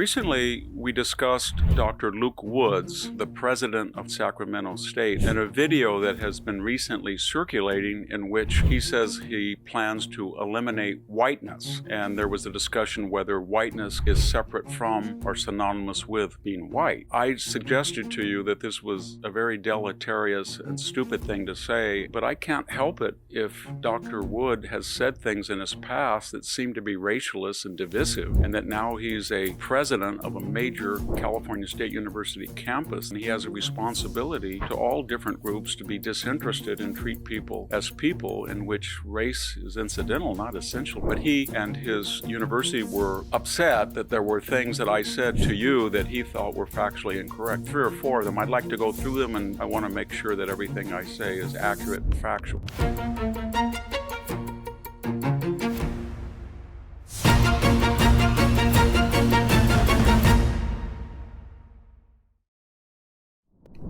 Recently, we discussed Dr. Luke Woods, the president of Sacramento State, in a video that has been recently circulating in which he says he plans to eliminate whiteness. And there was a discussion whether whiteness is separate from or synonymous with being white. I suggested to you that this was a very deleterious and stupid thing to say, but I can't help it if Dr. Wood has said things in his past that seem to be racialist and divisive, and that now he's a president of a major California State University campus, and he has a responsibility to all different groups to be disinterested and treat people as people, in which race is incidental, not essential. But he and his university were upset that there were things that I said to you that he thought were factually incorrect. 3 or 4 of them. I'd like to go through them, and I want to make sure that everything I say is accurate and factual.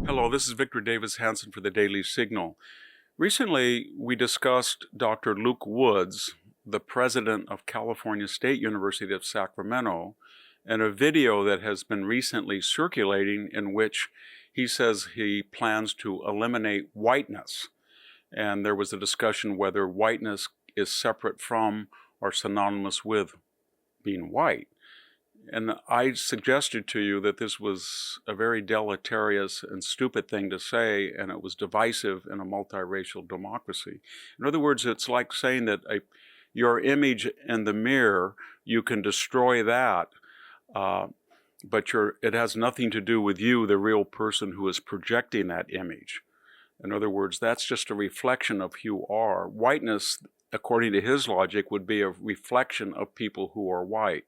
Hello, this is Victor Davis Hanson for the Daily Signal. Recently, we discussed Dr. Luke Woods, the president of California State University of Sacramento, in a video that has been recently circulating in which he says he plans to eliminate whiteness. And there was a discussion whether whiteness is separate from or synonymous with being white. And I suggested to you that this was a very deleterious and stupid thing to say, and it was divisive in a multiracial democracy. In other words, it's like saying that your image in the mirror, you can destroy that, but it has nothing to do with you, the real person who is projecting that image. In other words, that's just a reflection of who you are. Whiteness, according to his logic, would be a reflection of people who are white.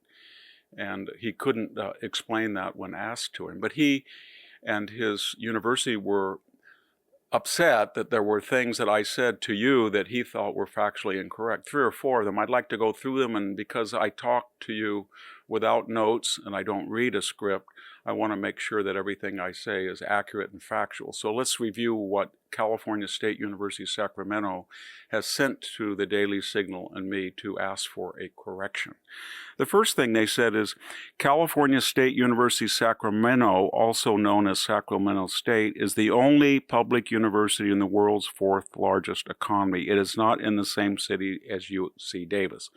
And he couldn't explain that when asked to him. But he and his university were upset that there were things that I said to you that he thought were factually incorrect. 3 or 4 of them. I'd like to go through them, and because I talk to you without notes and I don't read a script, I want to make sure that everything I say is accurate and factual. So let's review what California State University Sacramento has sent to the Daily Signal and me to ask for a correction. The first thing they said is California State University Sacramento, also known as Sacramento State, is the only public university in the world's 4th largest economy. It is not in the same city as UC Davis.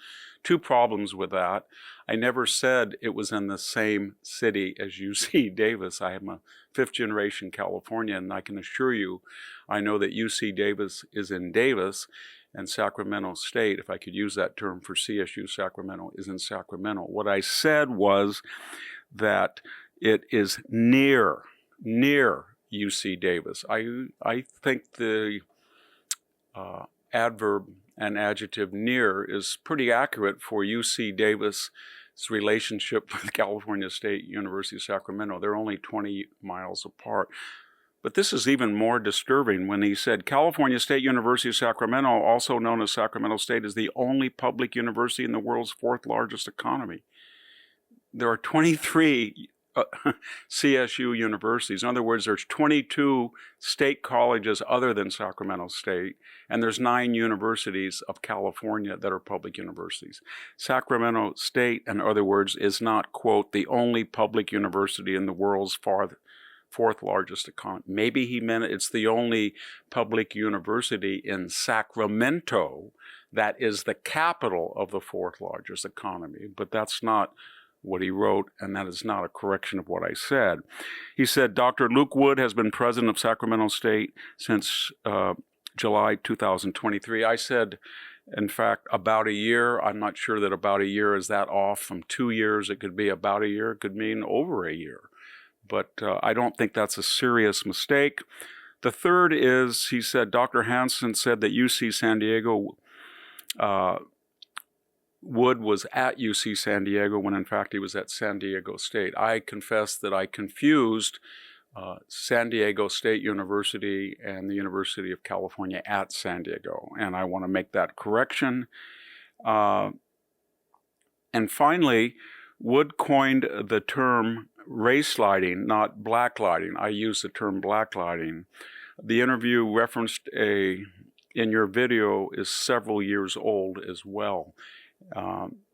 2 problems with that. I never said it was in the same city as UC Davis. I am a 5th-generation Californian, and I can assure you I know that UC Davis is in Davis, and Sacramento State, if I could use that term for CSU Sacramento, is in Sacramento. What I said was that it is near UC Davis. I think the adverb and adjective near is pretty accurate for UC Davis' relationship with California State University of Sacramento. They're only 20 miles apart. But this is even more disturbing when he said California State University of Sacramento, also known as Sacramento State, is the only public university in the world's 4th largest economy. There are 23 CSU universities. In other words, there's 22 state colleges other than Sacramento State, and there's 9 universities of California that are public universities. Sacramento State, in other words, is not, quote, the only public university in the world's 4th largest economy. Maybe he meant it's the only public university in Sacramento that is the capital of the 4th largest economy, but that's not what he wrote, and that is not a correction of what I said. He said, Dr. Luke Wood has been president of Sacramento State since July 2023. I said, in fact, about a year. I'm not sure that about a year is that off from 2 years. It could be about a year. It could mean over a year. But I don't think that's a serious mistake. The third is, he said, Dr. Hanson said that UC San Diego Wood was at UC San Diego when in fact he was at San Diego State. I confess that I confused San Diego State University and the University of California at San Diego, and I want to make that correction. And finally, Wood coined the term race lighting, not black lighting. I use the term black lighting. The interview referenced in your video is several years old as well.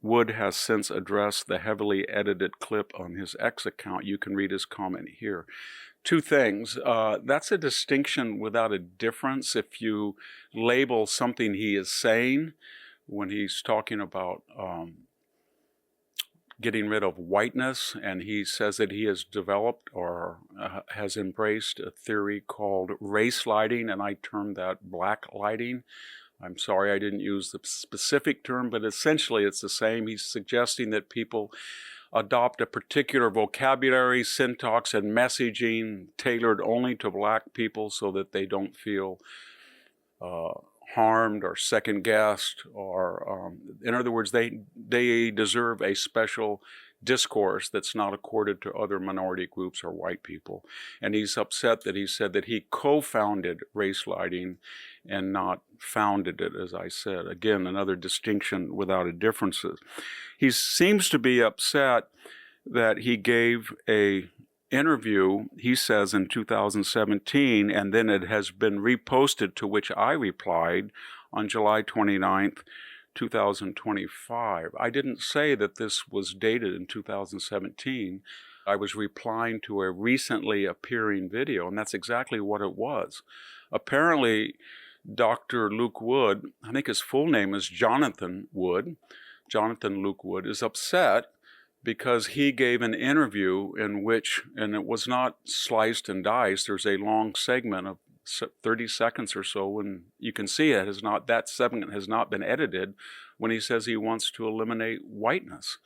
Wood has since addressed the heavily edited clip on his X account. You can read his comment here. Two things. That's a distinction without a difference. If you label something he is saying when he's talking about getting rid of whiteness, and he says that he has developed or has embraced a theory called race lighting, and I term that black lighting. I'm sorry I didn't use the specific term, but essentially it's the same. He's suggesting that people adopt a particular vocabulary, syntax, and messaging tailored only to black people so that they don't feel harmed or second-guessed, or in other words, they deserve a special discourse that's not accorded to other minority groups or white people. And he's upset that he said that he co-founded race lighting and not founded it, as I said. Again, another distinction without a difference. He seems to be upset that he gave a interview, he says, in 2017, and then it has been reposted, to which I replied on July 29th, 2025. I didn't say that this was dated in 2017. I was replying to a recently appearing video, and that's exactly what it was. Apparently, Dr. Luke Wood, I think his full name is Jonathan Wood, Jonathan Luke Wood, is upset because he gave an interview in which, and it was not sliced and diced, there's a long segment of 30 seconds or so, and you can see that segment has not been edited, when he says he wants to eliminate whiteness.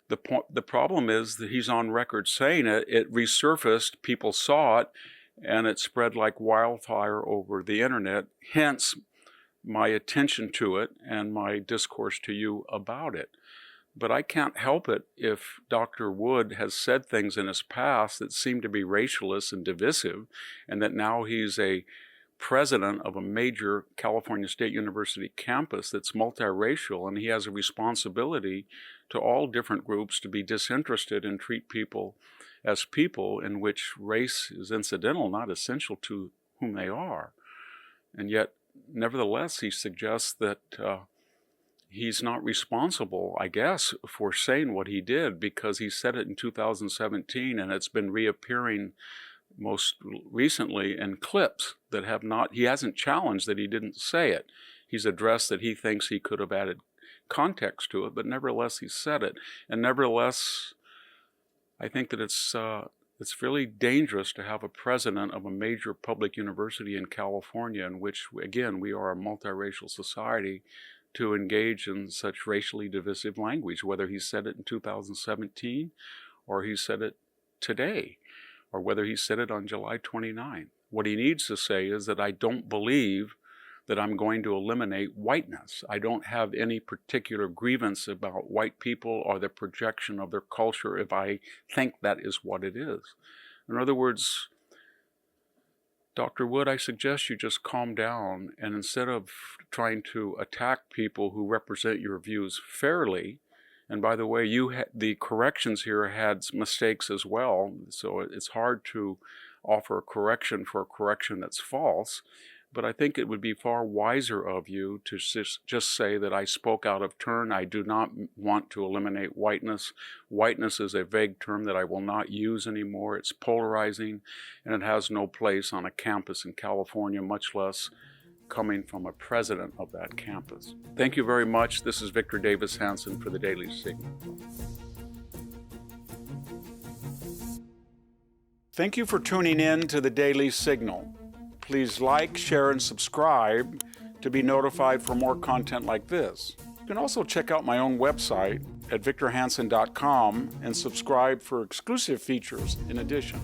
The problem is that he's on record saying it resurfaced, people saw it, and it spread like wildfire over the internet, hence my attention to it and my discourse to you about it. But I can't help it if Dr. Wood has said things in his past that seem to be racialist and divisive, and that now he's a president of a major California State University campus that's multiracial, and he has a responsibility to all different groups to be disinterested and treat people as people, in which race is incidental, not essential to whom they are. And yet, nevertheless, he suggests that he's not responsible, I guess, for saying what he did, because he said it in 2017, and it's been reappearing most recently in clips that have not, he hasn't challenged that he didn't say it. He's addressed that he thinks he could have added context to it, but nevertheless he said it. And nevertheless, I think that it's really dangerous to have a president of a major public university in California, in which, again, we are a multiracial society, to engage in such racially divisive language, whether he said it in 2017 or he said it today, or whether he said it on July 29th. What he needs to say is that I don't believe that I'm going to eliminate whiteness. I don't have any particular grievance about white people or the projection of their culture if I think that is what it is. In other words, Dr. Wood, I suggest you just calm down, and instead of trying to attack people who represent your views fairly, and by the way, the corrections here had mistakes as well, so it's hard to offer a correction for a correction that's false. But I think it would be far wiser of you to just say that I spoke out of turn. I do not want to eliminate whiteness. Whiteness is a vague term that I will not use anymore. It's polarizing, and it has no place on a campus in California, much less coming from a president of that campus. Thank you very much. This is Victor Davis Hanson for the Daily Signal. Thank you for tuning in to the Daily Signal. Please like, share, and subscribe to be notified for more content like this. You can also check out my own website at victorhanson.com and subscribe for exclusive features in addition.